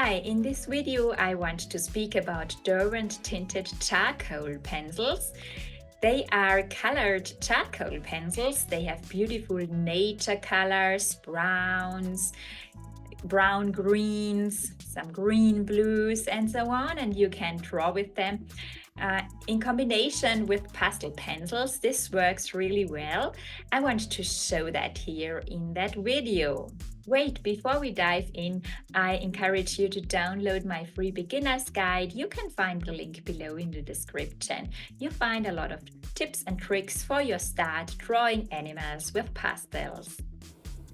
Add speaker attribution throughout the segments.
Speaker 1: Hi, in this video I want to speak about Derwent Tinted charcoal pencils. They are colored charcoal pencils. They have beautiful nature colors, browns, brown greens, some green blues and so on, and you can draw with them. In combination with pastel pencils, this works really well. I want to show that here in that video. Wait, before we dive in, I encourage you to download my free beginner's guide. You can find the link below in the description. You find a lot of tips and tricks for your start drawing animals with pastels.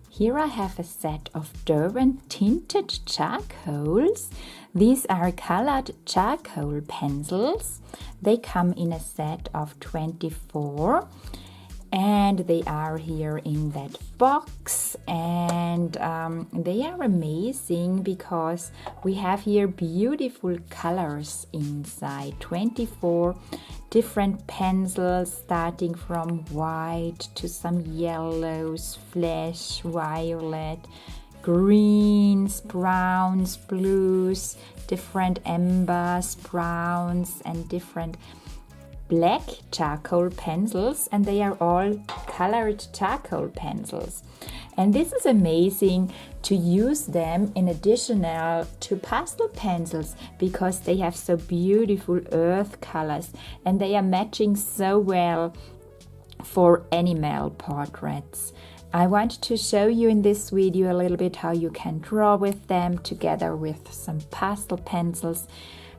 Speaker 1: Here I have a set of Derwent Tinted charcoals. These are colored charcoal pencils. They come in a set of 24 and they are here in that box, and they are amazing because we have here beautiful colors inside. 24 different pencils starting from white to some yellows, flesh, violet, greens, browns, blues, different embers, browns, and different black charcoal pencils, and they are all colored charcoal pencils. And this is amazing to use them in addition to pastel pencils because they have so beautiful earth colors and they are matching so well for animal portraits. I want to show you in this video a little bit how you can draw with them together with some pastel pencils,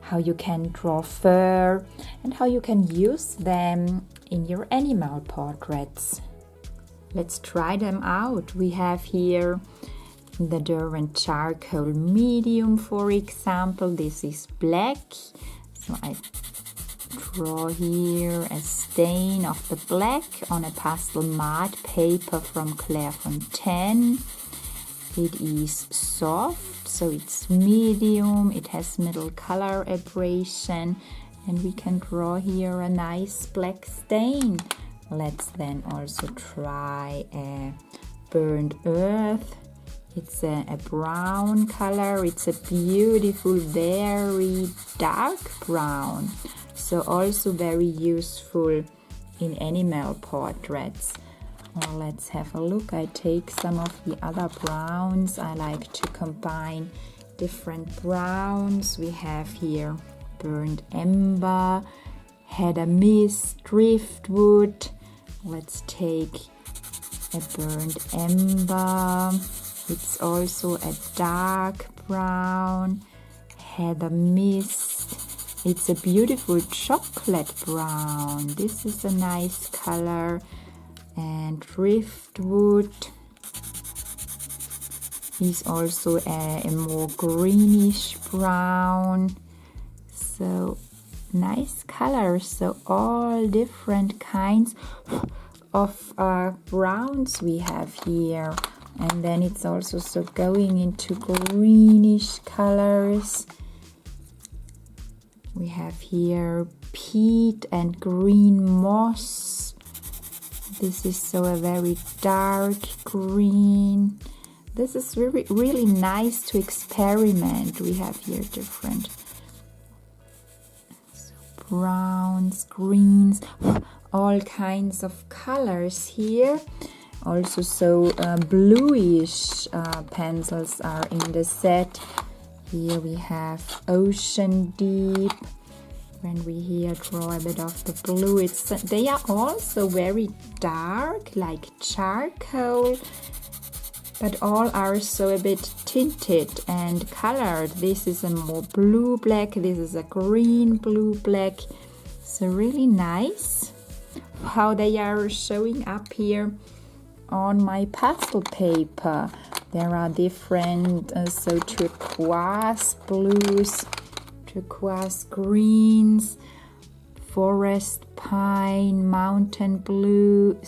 Speaker 1: how you can draw fur, and how you can use them in your animal portraits. Let's try them out. We have here the Derwent charcoal medium, for example. This is black, so I draw here a stain of the black on a pastel matte paper from Clairefontaine. It is soft, so it's medium, it has middle color abrasion, and we can draw here a nice black stain. Let's then also try a burnt earth. It's a brown color. It's a beautiful, very dark brown, so also very useful in animal portraits. Well, let's have a look. I take some of the other browns. I like to combine different browns. We have here burnt ember, heather mist, driftwood. Let's take a burnt ember. It's also a dark brown, heather mist. It's a beautiful chocolate brown. This is a nice color. And driftwood is also a more greenish brown. So nice colors. So all different kinds of browns we have here. And then it's also so going into greenish colors. We have here peat and green moss. This is so a very dark green. This is really nice to experiment. We have here different browns, greens, all kinds of colors here. Also so bluish pencils are in the set. Here we have ocean deep. When we here draw a bit of the blue, they are also very dark, like charcoal, but all are so a bit tinted and colored. This is a more blue-black, this is a green blue-black. So really nice how they are showing up here on my pastel paper. There are different, so turquoise blues, turquoise greens, forest pine, mountain blue,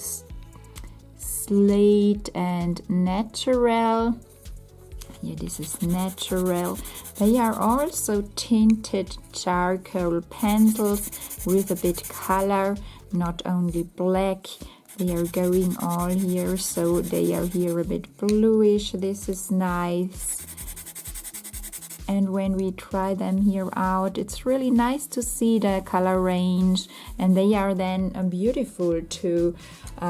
Speaker 1: slate, and natural. Here this is natural. They are also tinted charcoal pencils with a bit color, not only black. They are going all here, so they are here a bit bluish. This is nice. And when we try them here out, it's really nice to see the color range, and they are then beautiful to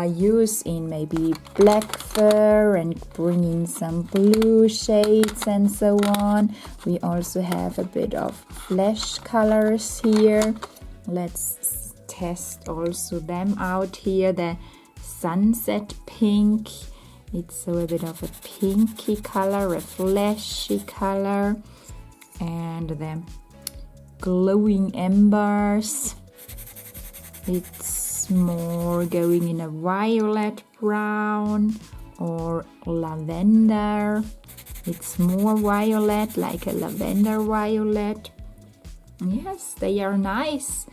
Speaker 1: use in maybe black fur and bring in some blue shades and so on. We also have a bit of flesh colors here. Let's test also them out here. The sunset pink, it's so a bit of a pinky color, a fleshy color. And the glowing embers, it's more going in a violet brown or lavender. It's more violet, like a lavender violet. Yes, they are nice.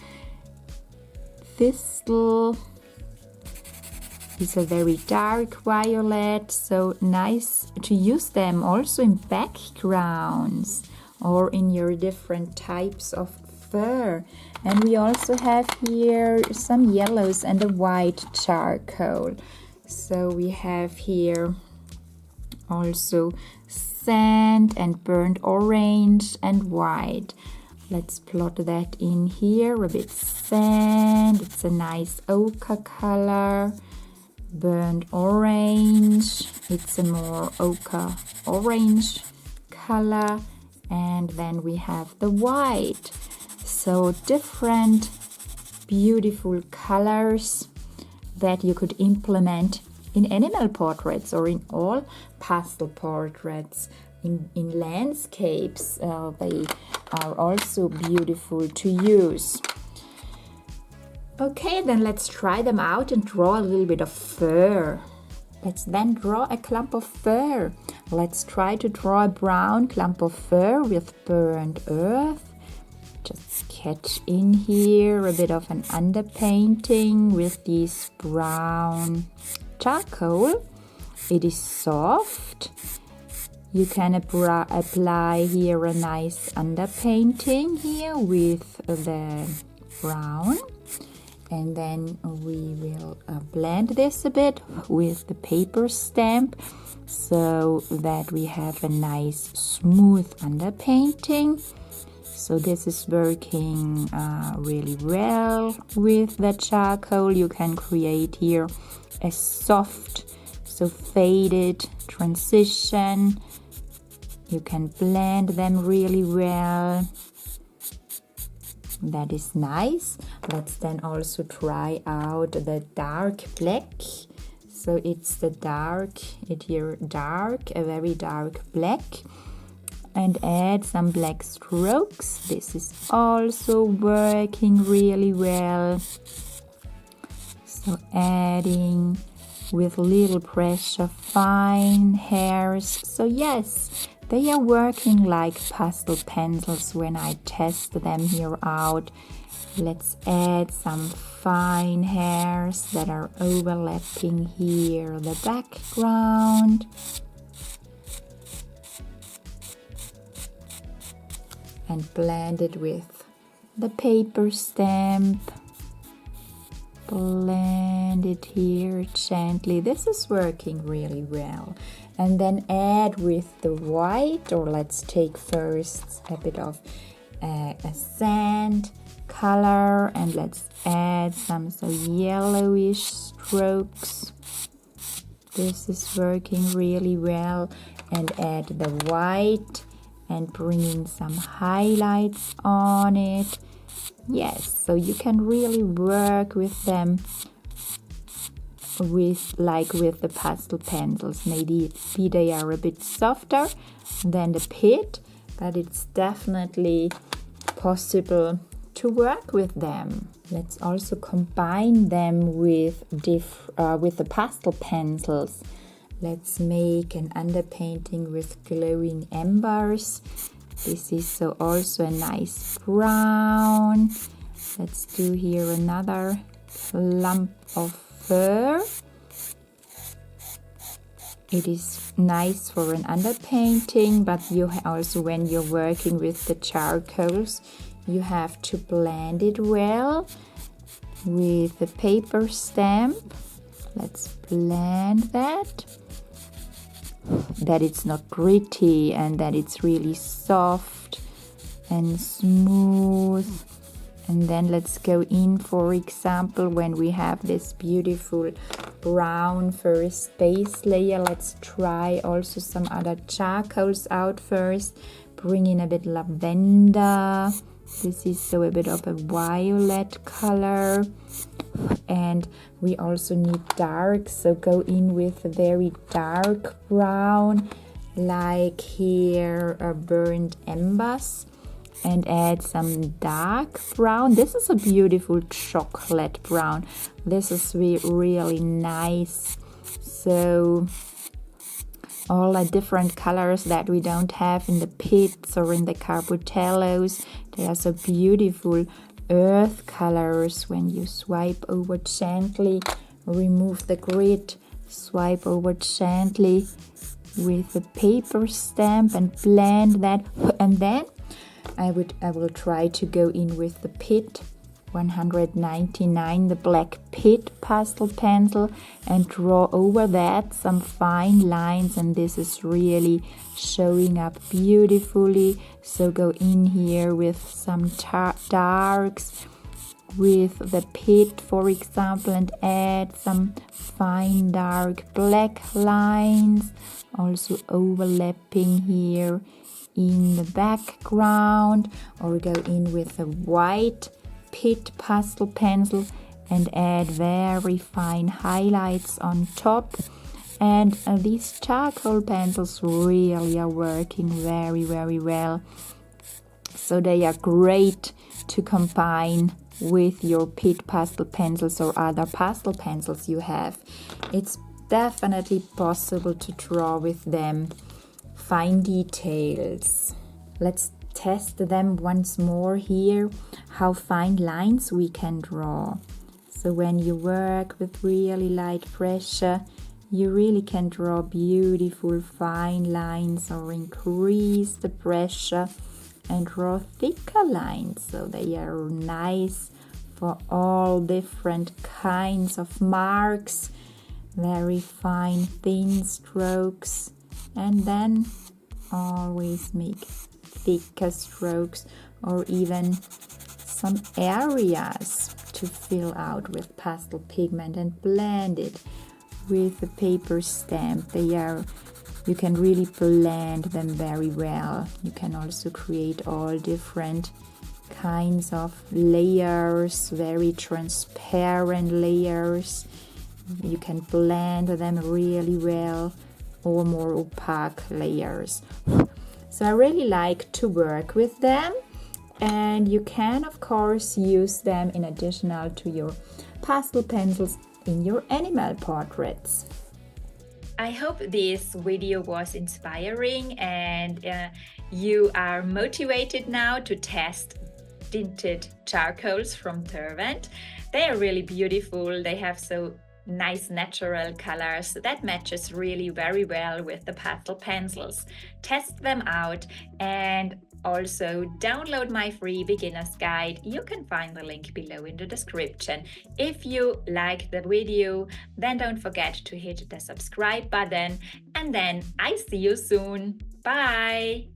Speaker 1: Thistle is a very dark violet, so nice to use them also in backgrounds or in your different types of fur. And we also have here some yellows and a white charcoal. So we have here also sand and burnt orange and white. Let's plot that in here. A bit sand, it's a nice ochre color. Burnt orange, it's a more ochre orange color. And then we have the white. So different beautiful colors that you could implement in animal portraits or in all pastel portraits. In landscapes, they are also beautiful to use. Okay, then let's try them out and draw a little bit of fur. Let's then draw a clump of fur. Let's try to draw a brown clump of fur with burnt earth. Just sketch in here a bit of an underpainting with this brown charcoal. It is soft. You can apply here a nice underpainting here with the brown. And then we will blend this a bit with the paper stamp so that we have a nice smooth underpainting. So this is working really well with the charcoal. You can create here a soft, so faded transition. You can blend them really well. That is nice. Let's then also try out the dark black. So it's the dark, a very dark black. And add some black strokes. This is also working really well. So adding with little pressure fine hairs. So yes, they are working like pastel pencils when I test them here out. Let's add some fine hairs that are overlapping here the background. And blend it with the paper stamp. Blend it here gently. This is working really well. And then add with the white, or let's take first a bit of a sand color, and let's add some yellowish strokes. This is working really well. And add the white and bring in some highlights on it. Yes, so you can really work with them with the pastel pencils. Maybe they are a bit softer than the pit, but it's definitely possible to work with them. Let's also combine them with the pastel pencils. Let's make an underpainting with glowing embers. This is also a nice brown. Let's do here another lump of fur. It is nice for an underpainting, but you also, when you're working with the charcoals, you have to blend it well with the paper stamp. Let's blend that.
Speaker 2: that it's not gritty and that it's really soft and smooth. And then let's go in, for example, when we have this beautiful brown first base layer, let's try also some other charcoals out first. Bring in a bit lavender. This is so a bit of a violet color. And we also need dark, so go in with a very dark brown, like here burnt embers. And add some dark brown. This is a beautiful chocolate brown. This is really nice. So all the different colors that we don't have in the pits or in the carbutellos, they are so beautiful earth colors. When you swipe over gently, remove the grid, swipe over gently with the paper stamp and blend that. And then I will try to go in with the Pit 199, the black Pit pastel pencil, and draw over that some fine lines, and this is really showing up beautifully. So go in here with some darks with the Pit, for example, and add some fine dark black lines, also overlapping here in the background, or go in with a white Pit pastel pencil and add very fine highlights on top. And these charcoal pencils really are working very well, so they are great to combine with your Pit pastel pencils or other pastel pencils you have. It's definitely possible to draw with them fine details. Let's test them once more here, how fine lines we can draw. So when you work with really light pressure, you really can draw beautiful fine lines, or increase the pressure and draw thicker lines, so they are nice for all different kinds of marks. Very fine thin strokes, and then always make thicker strokes, or even some areas to fill out with pastel pigment and blend it with the paper stamp. You can really blend them very well. You can also create all different kinds of layers, very transparent layers. You can blend them really well, or more opaque layers. So I really like to work with them, and you can of course use them in addition to your pastel pencils in your animal portraits.
Speaker 1: I hope this video was inspiring and you are motivated now to test tinted charcoals from Derwent. They are really beautiful. They have so nice natural colors that matches really very well with the pastel pencils. Test them out and also download my free beginner's guide. You can find the link below in the description. If you liked the video, then don't forget to hit the subscribe button, and then I see you soon. Bye!